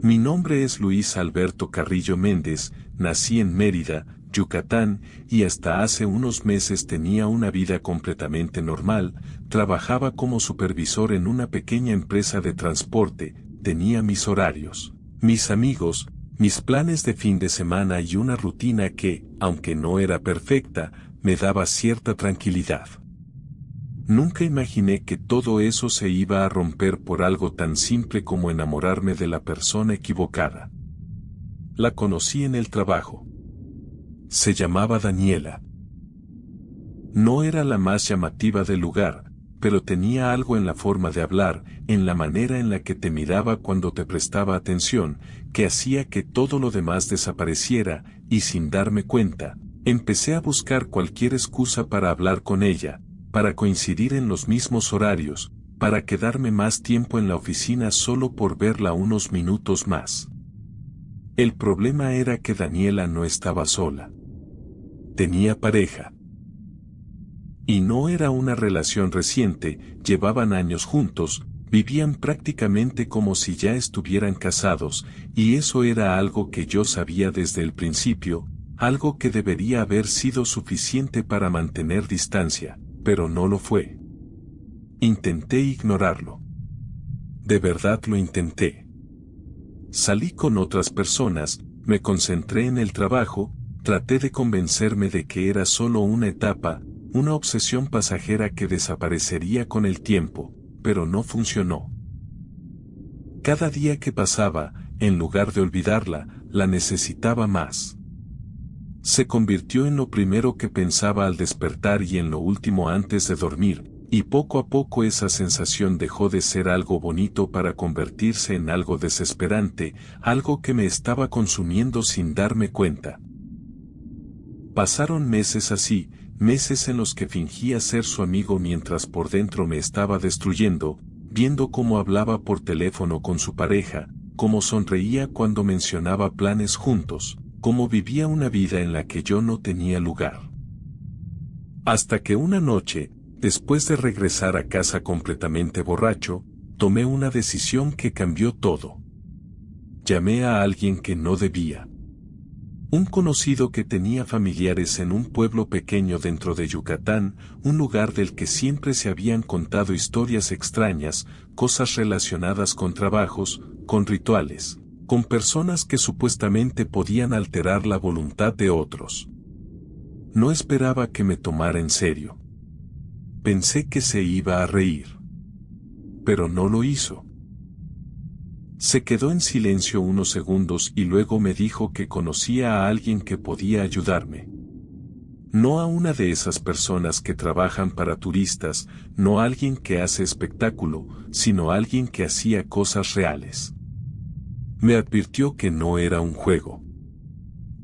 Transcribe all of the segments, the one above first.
Mi nombre es Luis Alberto Carrillo Méndez, nací en Mérida, Yucatán, y hasta hace unos meses tenía una vida completamente normal, trabajaba como supervisor en una pequeña empresa de transporte, tenía mis horarios, mis amigos, mis planes de fin de semana y una rutina que, aunque no era perfecta, me daba cierta tranquilidad. Nunca imaginé que todo eso se iba a romper por algo tan simple como enamorarme de la persona equivocada. La conocí en el trabajo. Se llamaba Daniela. No era la más llamativa del lugar, pero tenía algo en la forma de hablar, en la manera en la que te miraba cuando te prestaba atención, que hacía que todo lo demás desapareciera, y sin darme cuenta, empecé a buscar cualquier excusa para hablar con ella, para coincidir en los mismos horarios, para quedarme más tiempo en la oficina solo por verla unos minutos más. El problema era que Daniela no estaba sola. Tenía pareja. Y no era una relación reciente, llevaban años juntos, vivían prácticamente como si ya estuvieran casados, y eso era algo que yo sabía desde el principio, algo que debería haber sido suficiente para mantener distancia, pero no lo fue. Intenté ignorarlo. De verdad lo intenté. Salí con otras personas, me concentré en el trabajo, traté de convencerme de que era solo una etapa, una obsesión pasajera que desaparecería con el tiempo, pero no funcionó. Cada día que pasaba, en lugar de olvidarla, la necesitaba más. Se convirtió en lo primero que pensaba al despertar y en lo último antes de dormir, y poco a poco esa sensación dejó de ser algo bonito para convertirse en algo desesperante, algo que me estaba consumiendo sin darme cuenta. Pasaron meses así, meses en los que fingía ser su amigo mientras por dentro me estaba destruyendo, viendo cómo hablaba por teléfono con su pareja, cómo sonreía cuando mencionaba planes juntos, cómo vivía una vida en la que yo no tenía lugar. Hasta que una noche, después de regresar a casa completamente borracho, tomé una decisión que cambió todo. Llamé a alguien que no debía. Un conocido que tenía familiares en un pueblo pequeño dentro de Yucatán, un lugar del que siempre se habían contado historias extrañas, cosas relacionadas con trabajos, con rituales, con personas que supuestamente podían alterar la voluntad de otros. No esperaba que me tomara en serio. Pensé que se iba a reír. Pero no lo hizo. Se quedó en silencio unos segundos y luego me dijo que conocía a alguien que podía ayudarme. No a una de esas personas que trabajan para turistas, no a alguien que hace espectáculo, sino a alguien que hacía cosas reales. Me advirtió que no era un juego.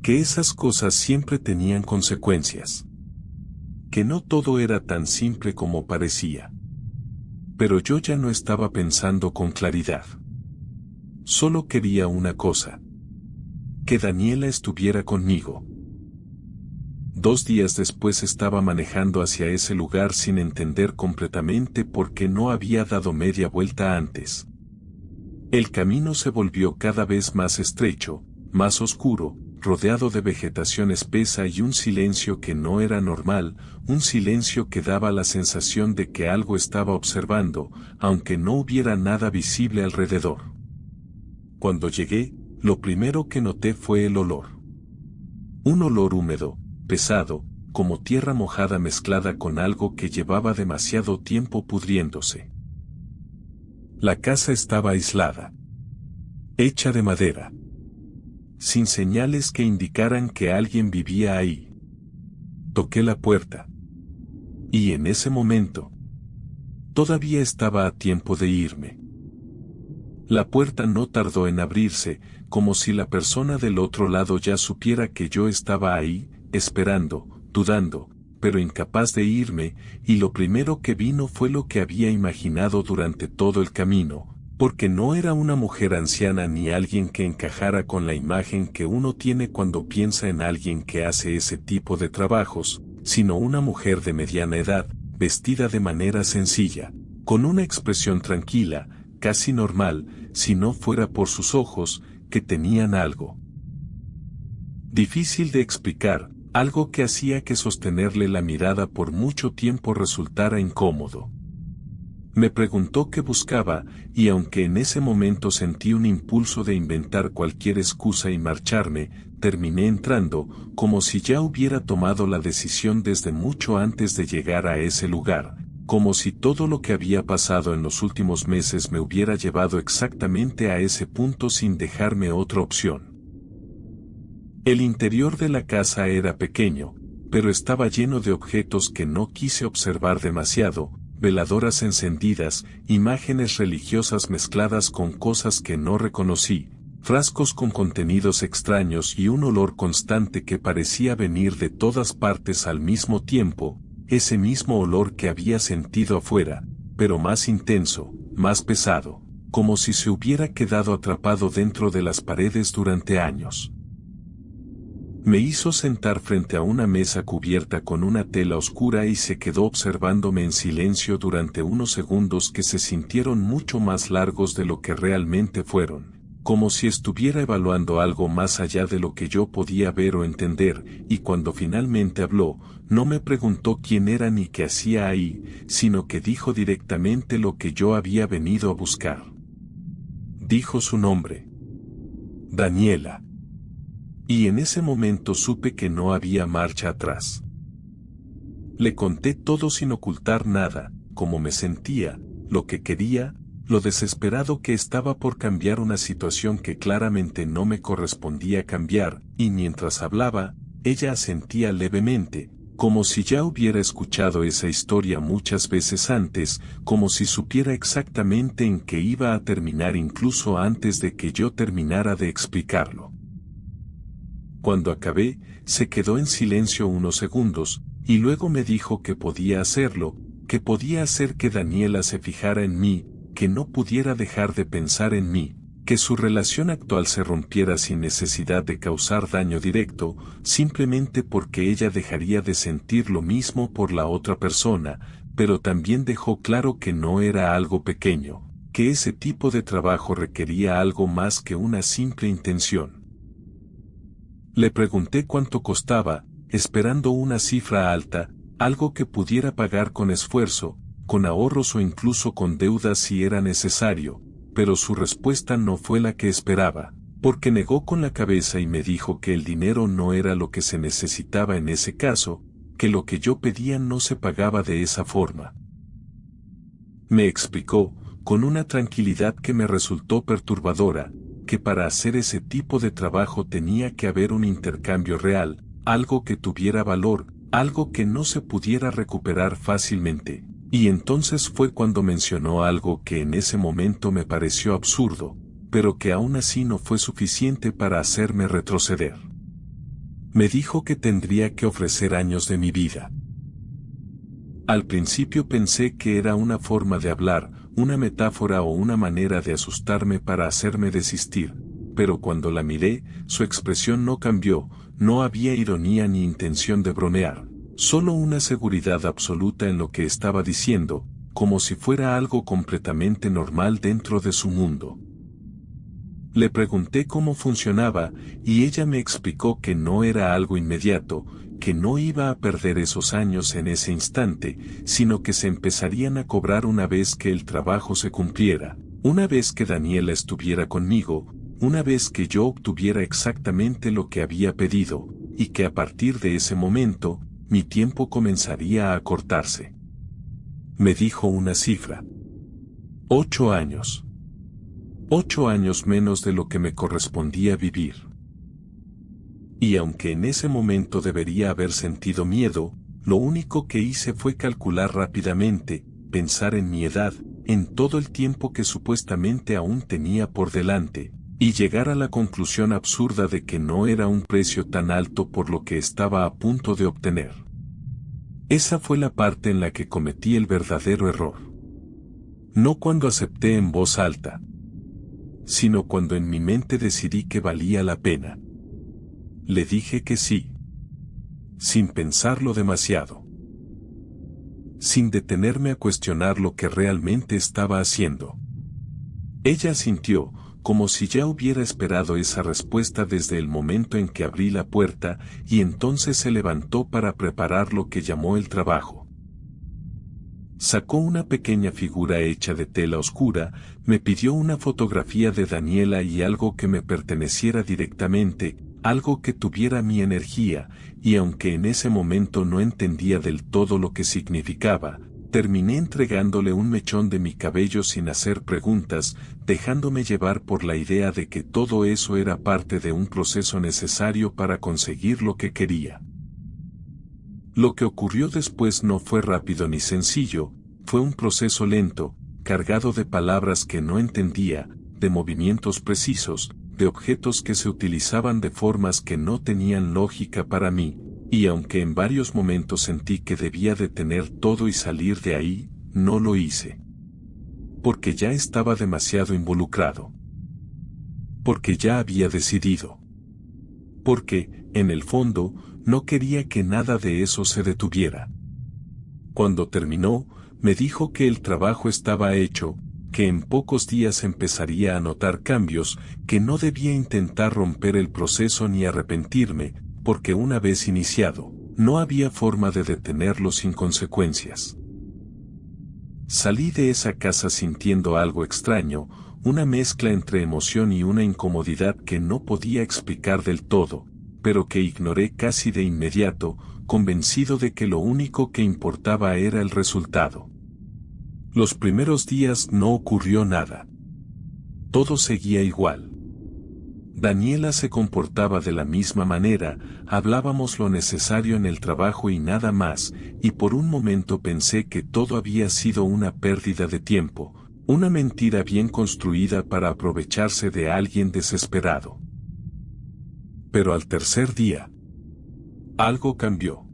Que esas cosas siempre tenían consecuencias. Que no todo era tan simple como parecía. Pero yo ya no estaba pensando con claridad. Solo quería una cosa. Que Daniela estuviera conmigo. 2 días después estaba manejando hacia ese lugar sin entender completamente por qué no había dado media vuelta antes. El camino se volvió cada vez más estrecho, más oscuro, rodeado de vegetación espesa y un silencio que no era normal, un silencio que daba la sensación de que algo estaba observando, aunque no hubiera nada visible alrededor. Cuando llegué, lo primero que noté fue el olor. Un olor húmedo, pesado, como tierra mojada mezclada con algo que llevaba demasiado tiempo pudriéndose. La casa estaba aislada. Hecha de madera. Sin señales que indicaran que alguien vivía ahí. Toqué la puerta. Y en ese momento, todavía estaba a tiempo de irme. La puerta no tardó en abrirse, como si la persona del otro lado ya supiera que yo estaba ahí, esperando, dudando, pero incapaz de irme, y lo primero que vino fue lo que había imaginado durante todo el camino, porque no era una mujer anciana ni alguien que encajara con la imagen que uno tiene cuando piensa en alguien que hace ese tipo de trabajos, sino una mujer de mediana edad, vestida de manera sencilla, con una expresión tranquila, casi normal, si no fuera por sus ojos, que tenían algo difícil de explicar, algo que hacía que sostenerle la mirada por mucho tiempo resultara incómodo. Me preguntó qué buscaba, y aunque en ese momento sentí un impulso de inventar cualquier excusa y marcharme, terminé entrando, como si ya hubiera tomado la decisión desde mucho antes de llegar a ese lugar, como si todo lo que había pasado en los últimos meses me hubiera llevado exactamente a ese punto sin dejarme otra opción. El interior de la casa era pequeño, pero estaba lleno de objetos que no quise observar demasiado, veladoras encendidas, imágenes religiosas mezcladas con cosas que no reconocí, frascos con contenidos extraños y un olor constante que parecía venir de todas partes al mismo tiempo, ese mismo olor que había sentido afuera, pero más intenso, más pesado, como si se hubiera quedado atrapado dentro de las paredes durante años. Me hizo sentar frente a una mesa cubierta con una tela oscura y se quedó observándome en silencio durante unos segundos que se sintieron mucho más largos de lo que realmente fueron, como si estuviera evaluando algo más allá de lo que yo podía ver o entender, y cuando finalmente habló, no me preguntó quién era ni qué hacía ahí, sino que dijo directamente lo que yo había venido a buscar. Dijo su nombre. Daniela. Y en ese momento supe que no había marcha atrás. Le conté todo sin ocultar nada, cómo me sentía, lo que quería, lo desesperado que estaba por cambiar una situación que claramente no me correspondía cambiar, y mientras hablaba, ella asentía levemente, como si ya hubiera escuchado esa historia muchas veces antes, como si supiera exactamente en qué iba a terminar incluso antes de que yo terminara de explicarlo. Cuando acabé, se quedó en silencio unos segundos, y luego me dijo que podía hacerlo, que podía hacer que Daniela se fijara en mí, que no pudiera dejar de pensar en mí, que su relación actual se rompiera sin necesidad de causar daño directo, simplemente porque ella dejaría de sentir lo mismo por la otra persona, pero también dejó claro que no era algo pequeño, que ese tipo de trabajo requería algo más que una simple intención. Le pregunté cuánto costaba, esperando una cifra alta, algo que pudiera pagar con esfuerzo, con ahorros o incluso con deudas si era necesario, pero su respuesta no fue la que esperaba, porque negó con la cabeza y me dijo que el dinero no era lo que se necesitaba en ese caso, que lo que yo pedía no se pagaba de esa forma. Me explicó, con una tranquilidad que me resultó perturbadora, que para hacer ese tipo de trabajo tenía que haber un intercambio real, algo que tuviera valor, algo que no se pudiera recuperar fácilmente, y entonces fue cuando mencionó algo que en ese momento me pareció absurdo, pero que aún así no fue suficiente para hacerme retroceder. Me dijo que tendría que ofrecer años de mi vida. Al principio pensé que era una forma de hablar, una metáfora o una manera de asustarme para hacerme desistir, pero cuando la miré, su expresión no cambió, no había ironía ni intención de bromear, solo una seguridad absoluta en lo que estaba diciendo, como si fuera algo completamente normal dentro de su mundo. Le pregunté cómo funcionaba, y ella me explicó que no era algo inmediato, que no iba a perder esos años en ese instante, sino que se empezarían a cobrar una vez que el trabajo se cumpliera, una vez que Daniela estuviera conmigo, una vez que yo obtuviera exactamente lo que había pedido, y que a partir de ese momento, mi tiempo comenzaría a acortarse. Me dijo una cifra. 8 años. 8 años menos de lo que me correspondía vivir. Y aunque en ese momento debería haber sentido miedo, lo único que hice fue calcular rápidamente, pensar en mi edad, en todo el tiempo que supuestamente aún tenía por delante, y llegar a la conclusión absurda de que no era un precio tan alto por lo que estaba a punto de obtener. Esa fue la parte en la que cometí el verdadero error. No cuando acepté en voz alta, sino cuando en mi mente decidí que valía la pena. Le dije que sí, sin pensarlo demasiado, sin detenerme a cuestionar lo que realmente estaba haciendo. Ella asintió, como si ya hubiera esperado esa respuesta desde el momento en que abrí la puerta, y entonces se levantó para preparar lo que llamó el trabajo. Sacó una pequeña figura hecha de tela oscura, me pidió una fotografía de Daniela y algo que me perteneciera directamente, algo que tuviera mi energía, y aunque en ese momento no entendía del todo lo que significaba, terminé entregándole un mechón de mi cabello sin hacer preguntas, dejándome llevar por la idea de que todo eso era parte de un proceso necesario para conseguir lo que quería. Lo que ocurrió después no fue rápido ni sencillo, fue un proceso lento, cargado de palabras que no entendía, de movimientos precisos, de objetos que se utilizaban de formas que no tenían lógica para mí, y aunque en varios momentos sentí que debía detener todo y salir de ahí, no lo hice. Porque ya estaba demasiado involucrado. Porque ya había decidido. Porque, en el fondo, no quería que nada de eso se detuviera. Cuando terminó, me dijo que el trabajo estaba hecho, que en pocos días empezaría a notar cambios, que no debía intentar romper el proceso ni arrepentirme, porque una vez iniciado, no había forma de detenerlo sin consecuencias. Salí de esa casa sintiendo algo extraño, una mezcla entre emoción y una incomodidad que no podía explicar del todo, pero que ignoré casi de inmediato, convencido de que lo único que importaba era el resultado. Los primeros días no ocurrió nada. Todo seguía igual. Daniela se comportaba de la misma manera, hablábamos lo necesario en el trabajo y nada más, y por un momento pensé que todo había sido una pérdida de tiempo, una mentira bien construida para aprovecharse de alguien desesperado. Pero al tercer día, algo cambió.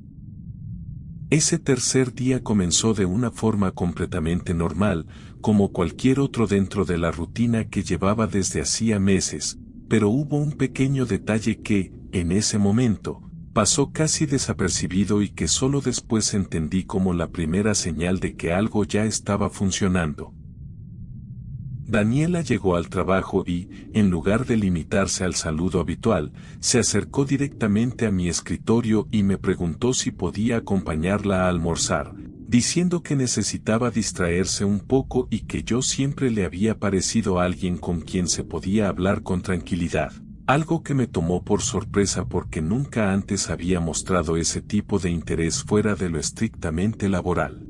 Ese tercer día comenzó de una forma completamente normal, como cualquier otro dentro de la rutina que llevaba desde hacía meses, pero hubo un pequeño detalle que, en ese momento, pasó casi desapercibido y que solo después entendí como la primera señal de que algo ya estaba funcionando. Daniela llegó al trabajo y, en lugar de limitarse al saludo habitual, se acercó directamente a mi escritorio y me preguntó si podía acompañarla a almorzar, diciendo que necesitaba distraerse un poco y que yo siempre le había parecido alguien con quien se podía hablar con tranquilidad, algo que me tomó por sorpresa porque nunca antes había mostrado ese tipo de interés fuera de lo estrictamente laboral.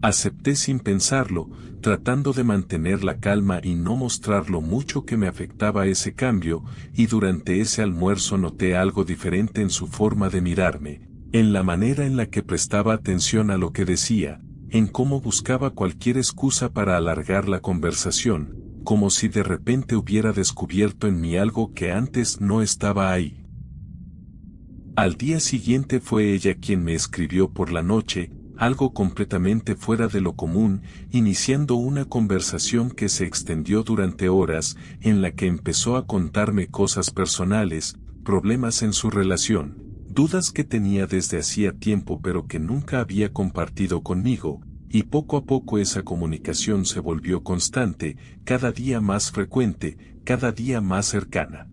Acepté sin pensarlo, tratando de mantener la calma y no mostrar lo mucho que me afectaba ese cambio, y durante ese almuerzo noté algo diferente en su forma de mirarme, en la manera en la que prestaba atención a lo que decía, en cómo buscaba cualquier excusa para alargar la conversación, como si de repente hubiera descubierto en mí algo que antes no estaba ahí. Al día siguiente fue ella quien me escribió por la noche, algo completamente fuera de lo común, iniciando una conversación que se extendió durante horas, en la que empezó a contarme cosas personales, problemas en su relación, dudas que tenía desde hacía tiempo pero que nunca había compartido conmigo, y poco a poco esa comunicación se volvió constante, cada día más frecuente, cada día más cercana.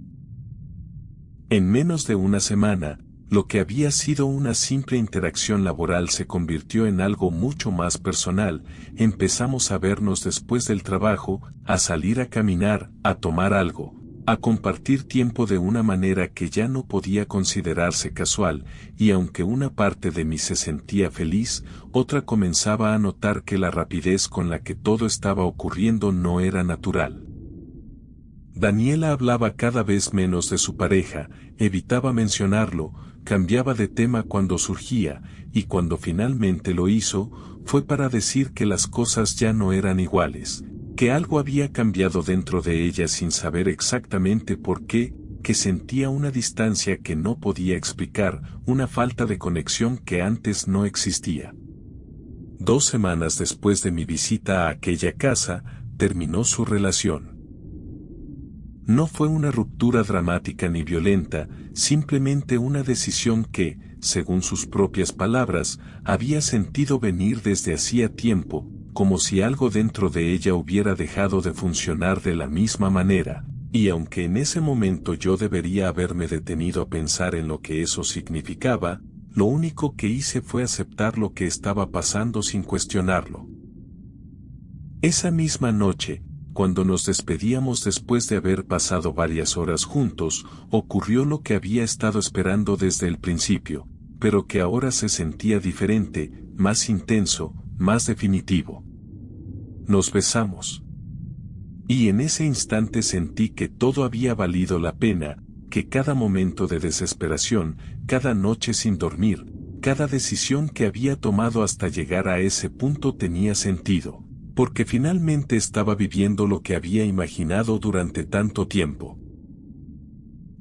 En menos de una semana, lo que había sido una simple interacción laboral se convirtió en algo mucho más personal, empezamos a vernos después del trabajo, a salir a caminar, a tomar algo, a compartir tiempo de una manera que ya no podía considerarse casual, y aunque una parte de mí se sentía feliz, otra comenzaba a notar que la rapidez con la que todo estaba ocurriendo no era natural. Daniela hablaba cada vez menos de su pareja, evitaba mencionarlo, cambiaba de tema cuando surgía, y cuando finalmente lo hizo, fue para decir que las cosas ya no eran iguales, que algo había cambiado dentro de ella sin saber exactamente por qué, que sentía una distancia que no podía explicar, una falta de conexión que antes no existía. 2 semanas después de mi visita a aquella casa, terminó su relación. No fue una ruptura dramática ni violenta, simplemente una decisión que, según sus propias palabras, había sentido venir desde hacía tiempo, como si algo dentro de ella hubiera dejado de funcionar de la misma manera, y aunque en ese momento yo debería haberme detenido a pensar en lo que eso significaba, lo único que hice fue aceptar lo que estaba pasando sin cuestionarlo. Esa misma noche, cuando nos despedíamos después de haber pasado varias horas juntos, ocurrió lo que había estado esperando desde el principio, pero que ahora se sentía diferente, más intenso, más definitivo. Nos besamos. Y en ese instante sentí que todo había valido la pena, que cada momento de desesperación, cada noche sin dormir, cada decisión que había tomado hasta llegar a ese punto tenía sentido, porque finalmente estaba viviendo lo que había imaginado durante tanto tiempo.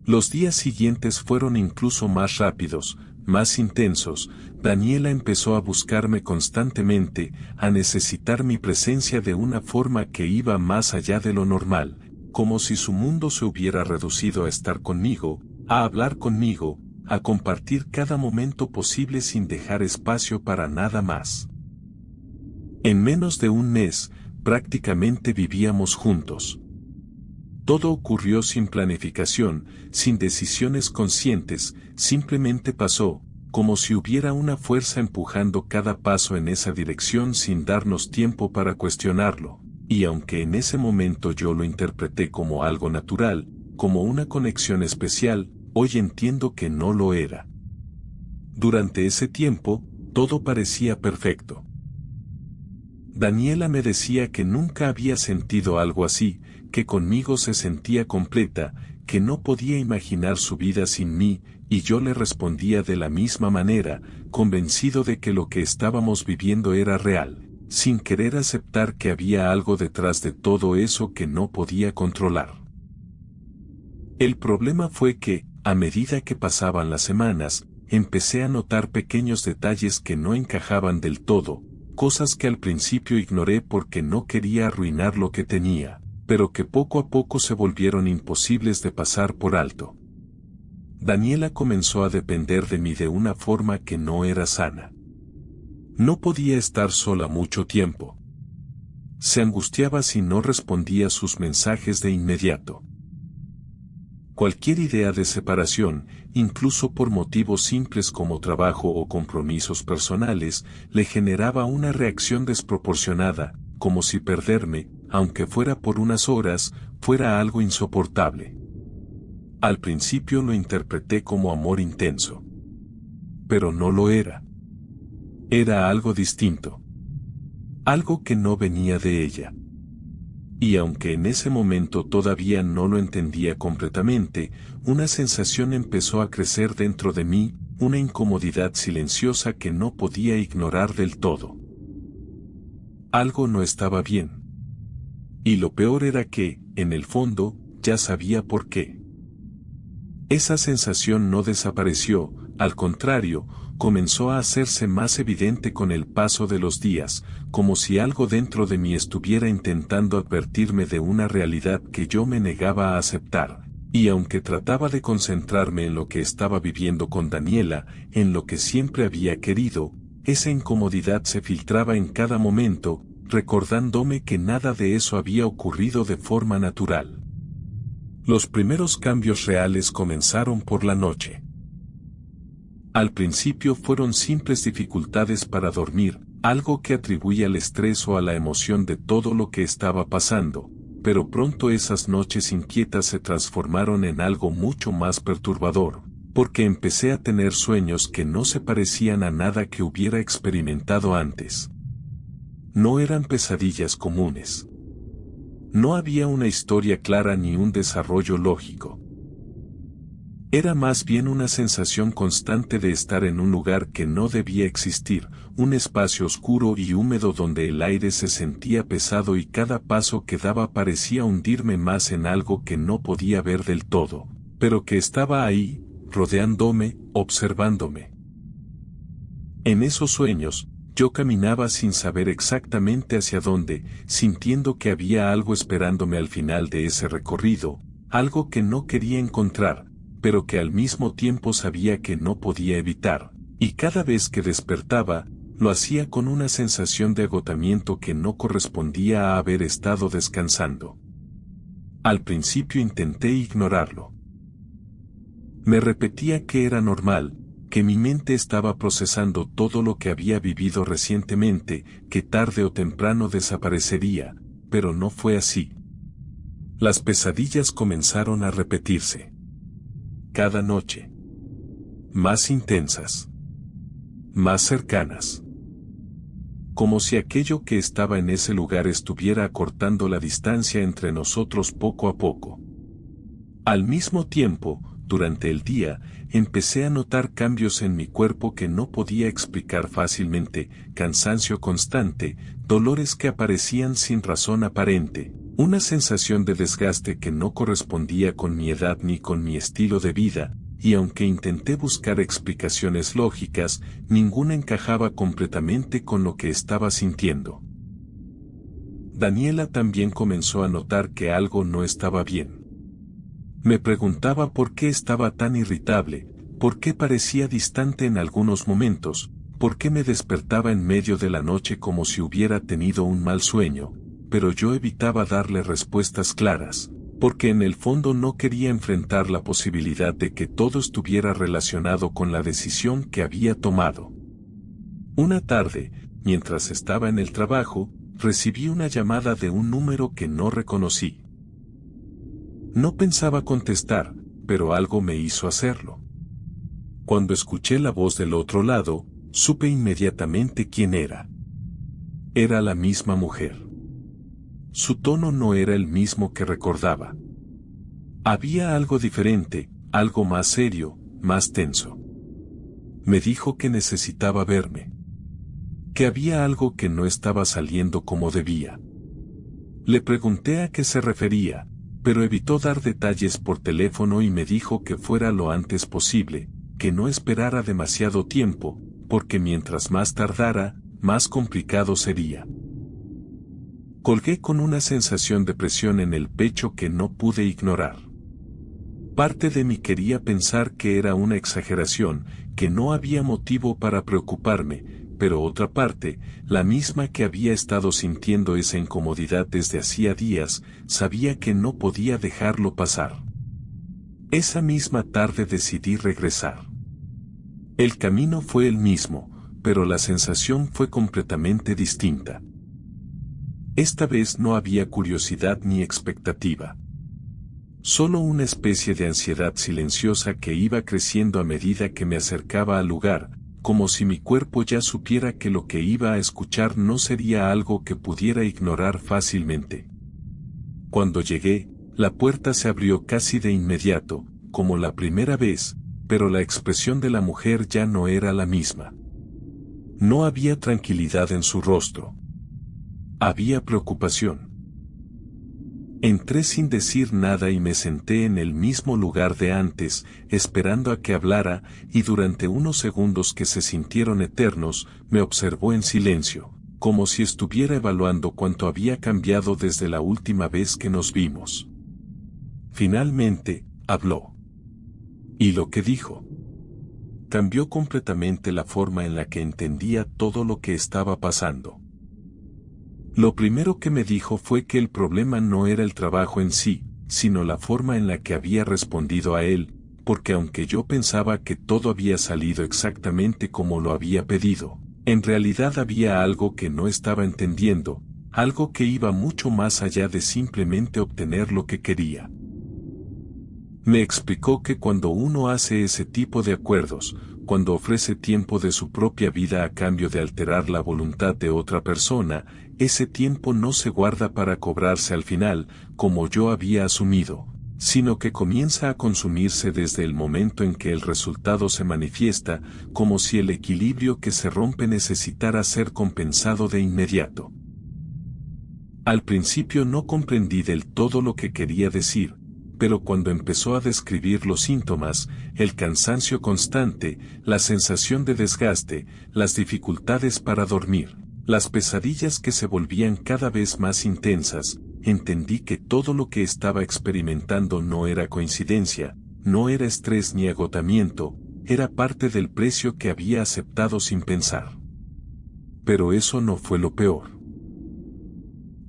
Los días siguientes fueron incluso más rápidos, más intensos. Daniela empezó a buscarme constantemente, a necesitar mi presencia de una forma que iba más allá de lo normal, como si su mundo se hubiera reducido a estar conmigo, a hablar conmigo, a compartir cada momento posible sin dejar espacio para nada más. En menos de un mes, prácticamente vivíamos juntos. Todo ocurrió sin planificación, sin decisiones conscientes, simplemente pasó, como si hubiera una fuerza empujando cada paso en esa dirección sin darnos tiempo para cuestionarlo, y aunque en ese momento yo lo interpreté como algo natural, como una conexión especial, hoy entiendo que no lo era. Durante ese tiempo, todo parecía perfecto. Daniela me decía que nunca había sentido algo así, que conmigo se sentía completa, que no podía imaginar su vida sin mí, y yo le respondía de la misma manera, convencido de que lo que estábamos viviendo era real, sin querer aceptar que había algo detrás de todo eso que no podía controlar. El problema fue que, a medida que pasaban las semanas, empecé a notar pequeños detalles que no encajaban del todo, cosas que al principio ignoré porque no quería arruinar lo que tenía, pero que poco a poco se volvieron imposibles de pasar por alto. Daniela comenzó a depender de mí de una forma que no era sana. No podía estar sola mucho tiempo. Se angustiaba si no respondía sus mensajes de inmediato. Cualquier idea de separación, incluso por motivos simples como trabajo o compromisos personales, le generaba una reacción desproporcionada, como si perderme, aunque fuera por unas horas, fuera algo insoportable. Al principio lo interpreté como amor intenso. Pero no lo era. Era algo distinto. Algo que no venía de ella. Y aunque en ese momento todavía no lo entendía completamente, una sensación empezó a crecer dentro de mí, una incomodidad silenciosa que no podía ignorar del todo. Algo no estaba bien. Y lo peor era que, en el fondo, ya sabía por qué. Esa sensación no desapareció, al contrario, comenzó a hacerse más evidente con el paso de los días, como si algo dentro de mí estuviera intentando advertirme de una realidad que yo me negaba a aceptar, y aunque trataba de concentrarme en lo que estaba viviendo con Daniela, en lo que siempre había querido, esa incomodidad se filtraba en cada momento, recordándome que nada de eso había ocurrido de forma natural. Los primeros cambios reales comenzaron por la noche. Al principio fueron simples dificultades para dormir, algo que atribuía al estrés o a la emoción de todo lo que estaba pasando, pero pronto esas noches inquietas se transformaron en algo mucho más perturbador, porque empecé a tener sueños que no se parecían a nada que hubiera experimentado antes. No eran pesadillas comunes. No había una historia clara ni un desarrollo lógico. Era más bien una sensación constante de estar en un lugar que no debía existir, un espacio oscuro y húmedo donde el aire se sentía pesado y cada paso que daba parecía hundirme más en algo que no podía ver del todo, pero que estaba ahí, rodeándome, observándome. En esos sueños, yo caminaba sin saber exactamente hacia dónde, sintiendo que había algo esperándome al final de ese recorrido, algo que no quería encontrar, pero que al mismo tiempo sabía que no podía evitar, y cada vez que despertaba, Lo hacía con una sensación de agotamiento que no correspondía a haber estado descansando. Al principio intenté ignorarlo. Me repetía que era normal, que mi mente estaba procesando todo lo que había vivido recientemente, que tarde o temprano desaparecería, pero no fue así. Las pesadillas comenzaron a repetirse. Cada noche. Más intensas. Más cercanas. Como si aquello que estaba en ese lugar estuviera acortando la distancia entre nosotros poco a poco. Al mismo tiempo, durante el día, empecé a notar cambios en mi cuerpo que no podía explicar fácilmente, cansancio constante, dolores que aparecían sin razón aparente, una sensación de desgaste que no correspondía con mi edad ni con mi estilo de vida, y aunque intenté buscar explicaciones lógicas, ninguna encajaba completamente con lo que estaba sintiendo. Daniela también comenzó a notar que algo no estaba bien. Me preguntaba por qué estaba tan irritable, por qué parecía distante en algunos momentos, por qué me despertaba en medio de la noche como si hubiera tenido un mal sueño, pero yo evitaba darle respuestas claras, porque en el fondo no quería enfrentar la posibilidad de que todo estuviera relacionado con la decisión que había tomado. Una tarde, mientras estaba en el trabajo, recibí una llamada de un número que no reconocí. No pensaba contestar, pero algo me hizo hacerlo. Cuando escuché la voz del otro lado, supe inmediatamente quién era. Era la misma mujer. Su tono no era el mismo que recordaba. Había algo diferente, algo más serio, más tenso. Me dijo que necesitaba verme. Que había algo que no estaba saliendo como debía. Le pregunté a qué se refería, pero evitó dar detalles por teléfono y me dijo que fuera lo antes posible, que no esperara demasiado tiempo, porque mientras más tardara, más complicado sería. Colgué con una sensación de presión en el pecho que no pude ignorar. Parte de mí quería pensar que era una exageración, que no había motivo para preocuparme, pero otra parte, la misma que había estado sintiendo esa incomodidad desde hacía días, sabía que no podía dejarlo pasar. Esa misma tarde decidí regresar. El camino fue el mismo, pero la sensación fue completamente distinta. Esta vez no había curiosidad ni expectativa. Solo una especie de ansiedad silenciosa que iba creciendo a medida que me acercaba al lugar, como si mi cuerpo ya supiera que lo que iba a escuchar no sería algo que pudiera ignorar fácilmente. Cuando llegué, la puerta se abrió casi de inmediato, como la primera vez, pero la expresión de la mujer ya no era la misma. No había tranquilidad en su rostro. Había preocupación. Entré sin decir nada y me senté en el mismo lugar de antes, esperando a que hablara, y durante unos segundos que se sintieron eternos, me observó en silencio, como si estuviera evaluando cuánto había cambiado desde la última vez que nos vimos. Finalmente, habló. Y lo que dijo cambió completamente la forma en la que entendía todo lo que estaba pasando. Lo primero que me dijo fue que el problema no era el trabajo en sí, sino la forma en la que había respondido a él, porque aunque yo pensaba que todo había salido exactamente como lo había pedido, en realidad había algo que no estaba entendiendo, algo que iba mucho más allá de simplemente obtener lo que quería. Me explicó que cuando uno hace ese tipo de acuerdos, cuando ofrece tiempo de su propia vida a cambio de alterar la voluntad de otra persona, ese tiempo no se guarda para cobrarse al final, como yo había asumido, sino que comienza a consumirse desde el momento en que el resultado se manifiesta, como si el equilibrio que se rompe necesitara ser compensado de inmediato. Al principio no comprendí del todo lo que quería decir, pero cuando empezó a describir los síntomas, el cansancio constante, la sensación de desgaste, las dificultades para dormir, las pesadillas que se volvían cada vez más intensas, entendí que todo lo que estaba experimentando no era coincidencia, no era estrés ni agotamiento, era parte del precio que había aceptado sin pensar. pero eso no fue lo peor.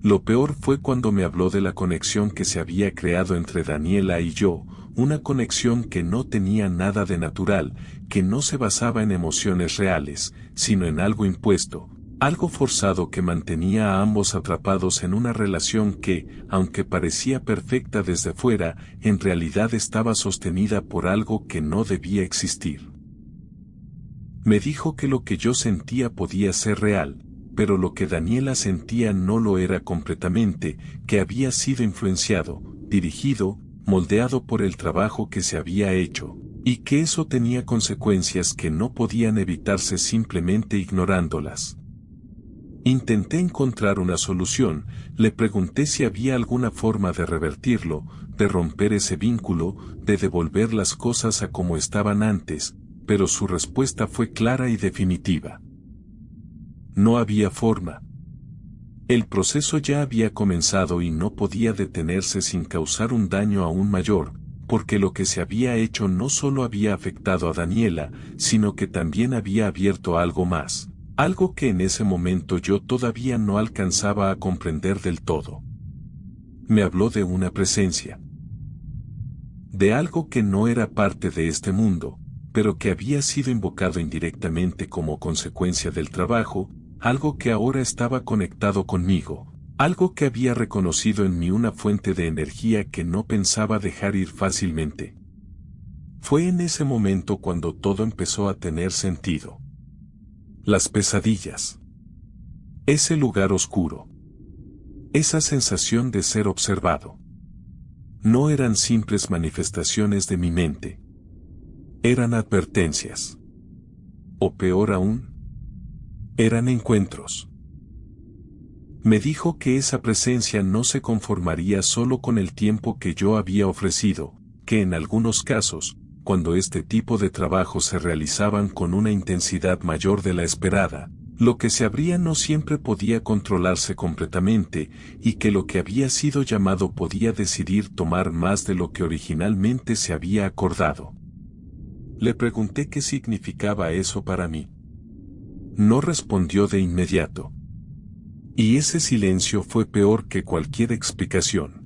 Lo peor fue cuando me habló de la conexión que se había creado entre Daniela y yo, una conexión que no tenía nada de natural, que no se basaba en emociones reales, sino en algo impuesto, algo forzado que mantenía a ambos atrapados en una relación que, aunque parecía perfecta desde fuera, en realidad estaba sostenida por algo que no debía existir. Me dijo que lo que yo sentía podía ser real, pero lo que Daniela sentía no lo era completamente, que había sido influenciado, dirigido, moldeado por el trabajo que se había hecho, y que eso tenía consecuencias que no podían evitarse simplemente ignorándolas. Intenté encontrar una solución, le pregunté si había alguna forma de revertirlo, de romper ese vínculo, de devolver las cosas a como estaban antes, pero su respuesta fue clara y definitiva. No había forma. El proceso ya había comenzado y no podía detenerse sin causar un daño aún mayor, porque lo que se había hecho no solo había afectado a Daniela, sino que también había abierto algo más, algo que en ese momento yo todavía no alcanzaba a comprender del todo. Me habló de una presencia, de algo que no era parte de este mundo, pero que había sido invocado indirectamente como consecuencia del trabajo, algo que ahora estaba conectado conmigo, algo que había reconocido en mí una fuente de energía que no pensaba dejar ir fácilmente. Fue en ese momento cuando todo empezó a tener sentido. Las pesadillas. Ese lugar oscuro. Esa sensación de ser observado. No eran simples manifestaciones de mi mente. Eran advertencias. O peor aún, eran encuentros. Me dijo que esa presencia no se conformaría solo con el tiempo que yo había ofrecido, que en algunos casos, cuando este tipo de trabajos se realizaban con una intensidad mayor de la esperada, lo que se abría no siempre podía controlarse completamente, y que lo que había sido llamado podía decidir tomar más de lo que originalmente se había acordado. Le pregunté qué significaba eso para mí. No respondió de inmediato. Y ese silencio fue peor que cualquier explicación.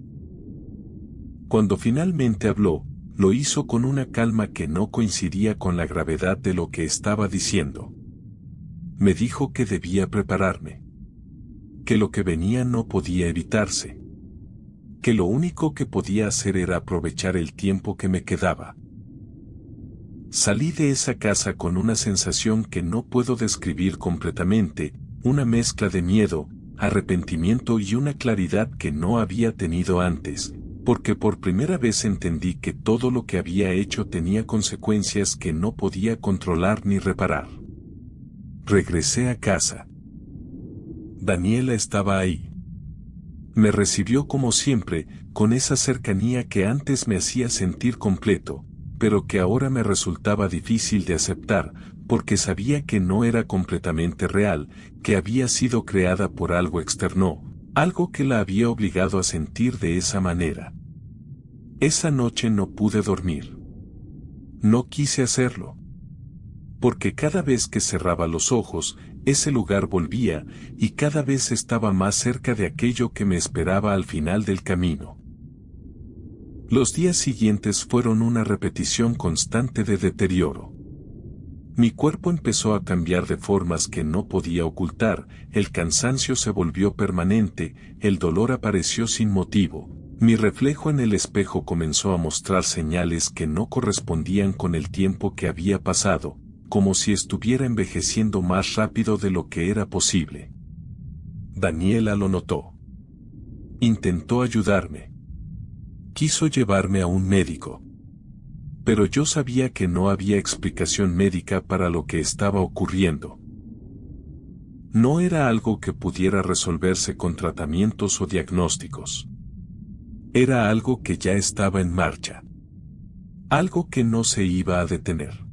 Cuando finalmente habló, lo hizo con una calma que no coincidía con la gravedad de lo que estaba diciendo. Me dijo que debía prepararme. Que lo que venía no podía evitarse. Que lo único que podía hacer era aprovechar el tiempo que me quedaba. Salí de esa casa con una sensación que no puedo describir completamente, una mezcla de miedo, arrepentimiento y una claridad que no había tenido antes, porque por primera vez entendí que todo lo que había hecho tenía consecuencias que no podía controlar ni reparar. Regresé a casa. Daniela estaba ahí. Me recibió como siempre, con esa cercanía que antes me hacía sentir completo, pero que ahora me resultaba difícil de aceptar, porque sabía que no era completamente real, que había sido creada por algo externo, algo que la había obligado a sentir de esa manera. Esa noche no pude dormir. No quise hacerlo. Porque cada vez que cerraba los ojos, ese lugar volvía, y cada vez estaba más cerca de aquello que me esperaba al final del camino. Los días siguientes fueron una repetición constante de deterioro. Mi cuerpo empezó a cambiar de formas que no podía ocultar, el cansancio se volvió permanente, el dolor apareció sin motivo, mi reflejo en el espejo comenzó a mostrar señales que no correspondían con el tiempo que había pasado, como si estuviera envejeciendo más rápido de lo que era posible. Daniela lo notó. Intentó ayudarme. Quiso llevarme a un médico. Pero yo sabía que no había explicación médica para lo que estaba ocurriendo. No era algo que pudiera resolverse con tratamientos o diagnósticos. Era algo que ya estaba en marcha. Algo que no se iba a detener.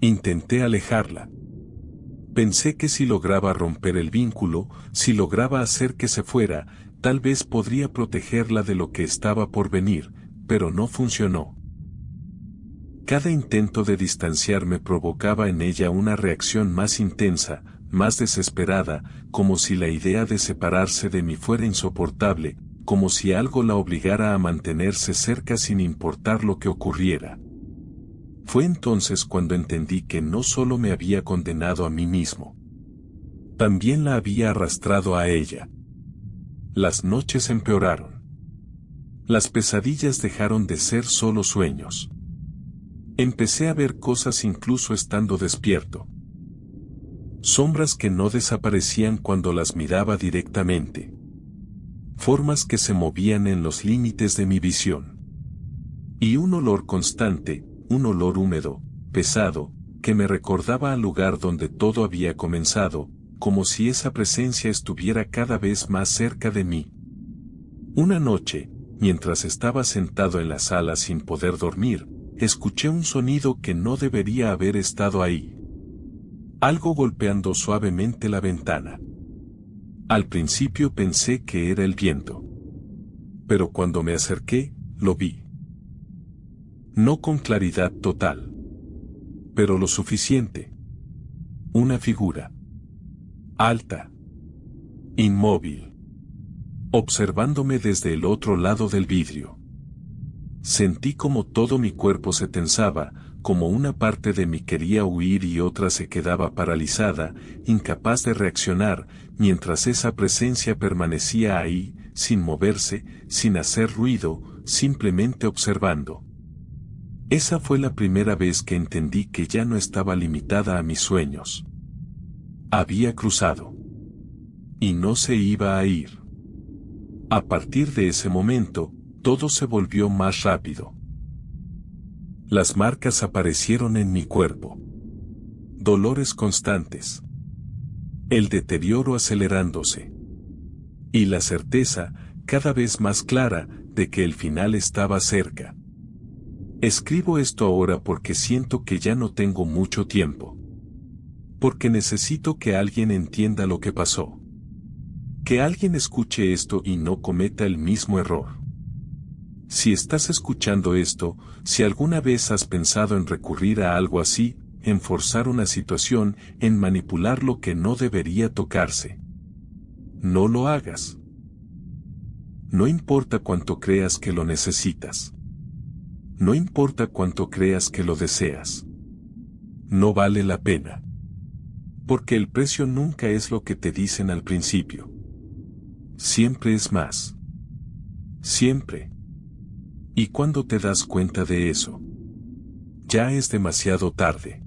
Intenté alejarla. Pensé que si lograba romper el vínculo, si lograba hacer que se fuera, tal vez podría protegerla de lo que estaba por venir, pero no funcionó. Cada intento de distanciarme provocaba en ella una reacción más intensa, más desesperada, como si la idea de separarse de mí fuera insoportable, como si algo la obligara a mantenerse cerca sin importar lo que ocurriera. Fue entonces cuando entendí que no solo me había condenado a mí mismo, también la había arrastrado a ella. Las noches empeoraron. Las pesadillas dejaron de ser solo sueños. Empecé a ver cosas incluso estando despierto. Sombras que no desaparecían cuando las miraba directamente. Formas que se movían en los límites de mi visión. Y un olor constante, un olor húmedo, pesado, que me recordaba al lugar donde todo había comenzado, como si esa presencia estuviera cada vez más cerca de mí. Una noche, mientras estaba sentado en la sala sin poder dormir, escuché un sonido que no debería haber estado ahí. Algo golpeando suavemente la ventana. Al principio pensé que era el viento. Pero cuando me acerqué, lo vi. No con claridad total, pero lo suficiente. Una figura. Alta. Inmóvil. Observándome desde el otro lado del vidrio. Sentí como todo mi cuerpo se tensaba, como una parte de mí quería huir y otra se quedaba paralizada, incapaz de reaccionar, mientras esa presencia permanecía ahí, sin moverse, sin hacer ruido, simplemente observando. Esa fue la primera vez que entendí que ya no estaba limitada a mis sueños. Había cruzado. Y no se iba a ir. A partir de ese momento, todo se volvió más rápido. Las marcas aparecieron en mi cuerpo. Dolores constantes. El deterioro acelerándose. Y la certeza, cada vez más clara, de que el final estaba cerca. Escribo esto ahora porque siento que ya no tengo mucho tiempo. Porque necesito que alguien entienda lo que pasó. Que alguien escuche esto y no cometa el mismo error. Si estás escuchando esto, si alguna vez has pensado en recurrir a algo así, en forzar una situación, en manipular lo que no debería tocarse, no lo hagas. No importa cuánto creas que lo necesitas. No importa cuánto creas que lo deseas. No vale la pena. Porque el precio nunca es lo que te dicen al principio. Siempre es más. Siempre. Y cuando te das cuenta de eso, ya es demasiado tarde.